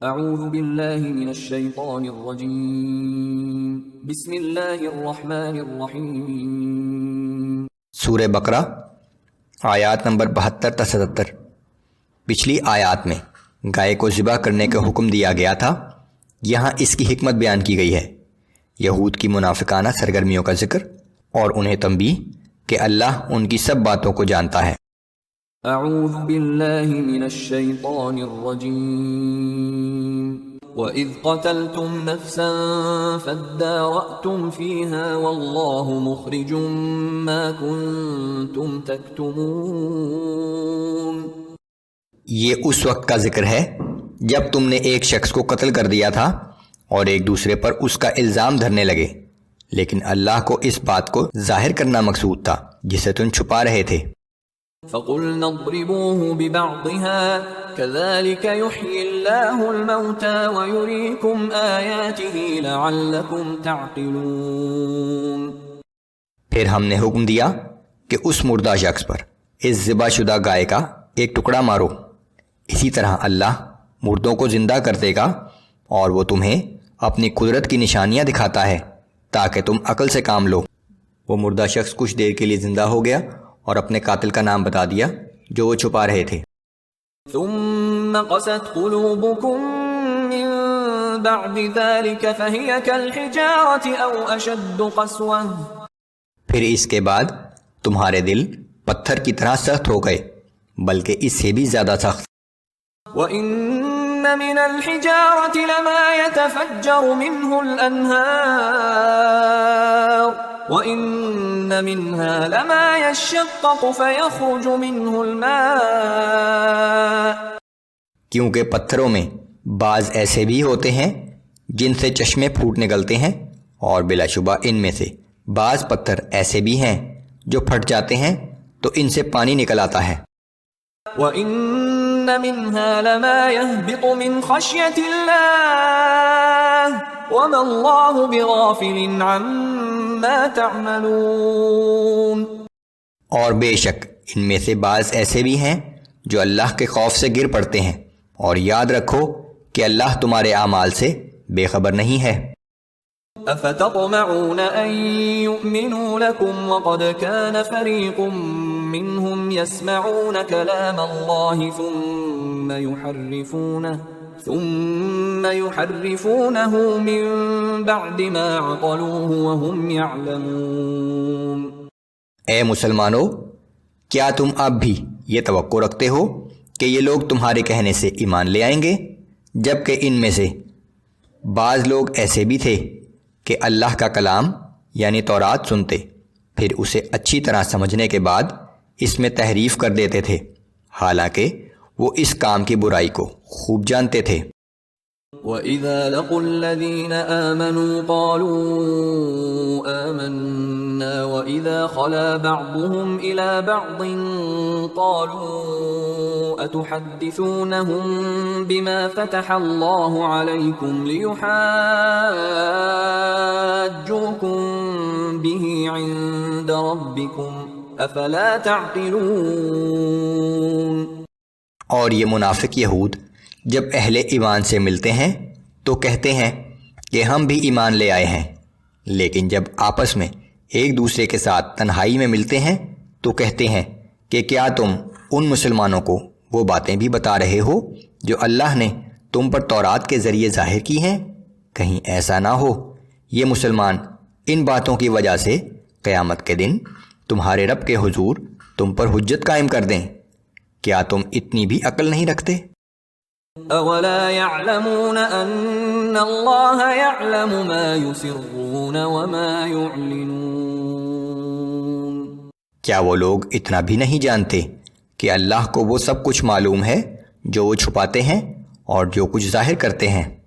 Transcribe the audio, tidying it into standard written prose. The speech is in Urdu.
اعوذ باللہ من الشیطان الرجیم بسم اللہ الرحمن الرحیم۔ سورہ بقرہ آیات نمبر 72 تا 77۔ پچھلی آیات میں گائے کو ذبح کرنے کا حکم دیا گیا تھا، یہاں اس کی حکمت بیان کی گئی ہے۔ یہود کی منافقانہ سرگرمیوں کا ذکر اور انہیں تنبیہ کہ اللہ ان کی سب باتوں کو جانتا ہے۔ اعوذ باللہ من الشیطان الرجیم وَإِذْ قَتَلْتُمْ نَفْسًا فَادَّارَأْتُمْ فِيهَا وَاللَّهُ مُخْرِجٌ مَا كُنْتُمْ تَكْتُمُونَ۔ یہ اس وقت کا ذکر ہے جب تم نے ایک شخص کو قتل کر دیا تھا اور ایک دوسرے پر اس کا الزام دھرنے لگے، لیکن اللہ کو اس بات کو ظاہر کرنا مقصود تھا جسے تم چھپا رہے تھے۔ فَقُلْنَا اضْرِبُوهُ بِبَعْضِهَا كَذَلِكَ يُحْيِي اللَّهُ الْمَوْتَى وَيُرِيكُمْ آيَاتِهِ لَعَلَّكُمْ تَعْقِلُونَ۔ پھر ہم نے حکم دیا کہ اس مردہ شخص پر اس ذبح شدہ گائے کا ایک ٹکڑا مارو، اسی طرح اللہ مردوں کو زندہ کر دے گا اور وہ تمہیں اپنی قدرت کی نشانیاں دکھاتا ہے تاکہ تم عقل سے کام لو۔ وہ مردہ شخص کچھ دیر کے لیے زندہ ہو گیا اور اپنے قاتل کا نام بتا دیا جو وہ چھپا رہے تھے۔ ثم قست قلوبكم من بعد ذلك فهي كالحجارة او اشد قسوة۔ پھر اس کے بعد تمہارے دل پتھر کی طرح سخت ہو گئے، بلکہ اس سے بھی زیادہ سخت۔ وَإِنَّ مِنَ الْحِجَارَةِ لَمَا يَتَفَجَّرُ مِنْهُ الْأَنْهَارُ وَإِنَّ مِنْهَا لَمَا يَشَّقَّقُ فَيَخْرُجُ مِنْهُ الْمَاءُ۔ کیونکہ پتھروں میں بعض ایسے بھی ہوتے ہیں جن سے چشمے پھوٹ نکلتے ہیں، اور بلا شبہ ان میں سے بعض پتھر ایسے بھی ہیں جو پھٹ جاتے ہیں تو ان سے پانی نکل آتا ہے۔ وَإِنَّ مِنْهَا لَمَا يَهْبِطُ مِنْ خَشْيَةِ اللَّهِ وَمَا اللَّهُ بِغَافِلٍ عَمَّا تَعْمَلُونَ۔ اور بے شک ان میں سے بعض ایسے بھی ہیں جو اللہ کے خوف سے گر پڑتے ہیں، اور یاد رکھو کہ اللہ تمہارے اعمال سے بے خبر نہیں ہے۔ أَفَتَطْمَعُونَ أَن يُؤْمِنُوا لَكُمْ وَقَدْ كَانَ فَرِيقٌ مِّنْهُمْ يَسْمَعُونَ كَلَامَ اللَّهِ ثُمَّ يُحَرِّفُونَهُ مِن بَعْدِ مَا عَقَلُوهُ وَهُمْ يَعْلَمُونَ۔ اے مسلمانوں، کیا تم اب بھی یہ توقع رکھتے ہو کہ یہ لوگ تمہارے کہنے سے ایمان لے آئیں گے، جبکہ ان میں سے بعض لوگ ایسے بھی تھے کہ اللہ کا کلام یعنی تورات سنتے، پھر اسے اچھی طرح سمجھنے کے بعد اس میں تحریف کر دیتے تھے، حالانکہ وہ اس کام کی برائی کو خوب جانتے تھے۔ وَإِذَا لَقُوا الَّذِينَ آمَنُوا قَالُوا آمَنَّا وَإِذَا خَلَا بَعْضُهُمْ إِلَى بَعْضٍ قَالُوا أَتُحَدِّثُونَهُم بِمَا فَتَحَ اللَّهُ عَلَيْكُمْ لِيُحَاجُّوكُم بِهِ عِندَ رَبِّكُمْ أَفَلَا تَعْقِلُونَ۔ اور یہ منافق یہود جب اہل ایمان سے ملتے ہیں تو کہتے ہیں کہ ہم بھی ایمان لے آئے ہیں، لیکن جب آپس میں ایک دوسرے کے ساتھ تنہائی میں ملتے ہیں تو کہتے ہیں کہ کیا تم ان مسلمانوں کو وہ باتیں بھی بتا رہے ہو جو اللہ نے تم پر تورات کے ذریعے ظاہر کی ہیں؟ کہیں ایسا نہ ہو یہ مسلمان ان باتوں کی وجہ سے قیامت کے دن تمہارے رب کے حضور تم پر حجت قائم کر دیں۔ کیا تم اتنی بھی عقل نہیں رکھتے؟ أَوَلَا يَعْلَمُونَ أَنَّ اللَّهَ يَعْلَمُ مَا يُسِرُّونَ وَمَا يُعْلِنُونَ۔ کیا وہ لوگ اتنا بھی نہیں جانتے کہ اللہ کو وہ سب کچھ معلوم ہے جو وہ چھپاتے ہیں اور جو کچھ ظاہر کرتے ہیں؟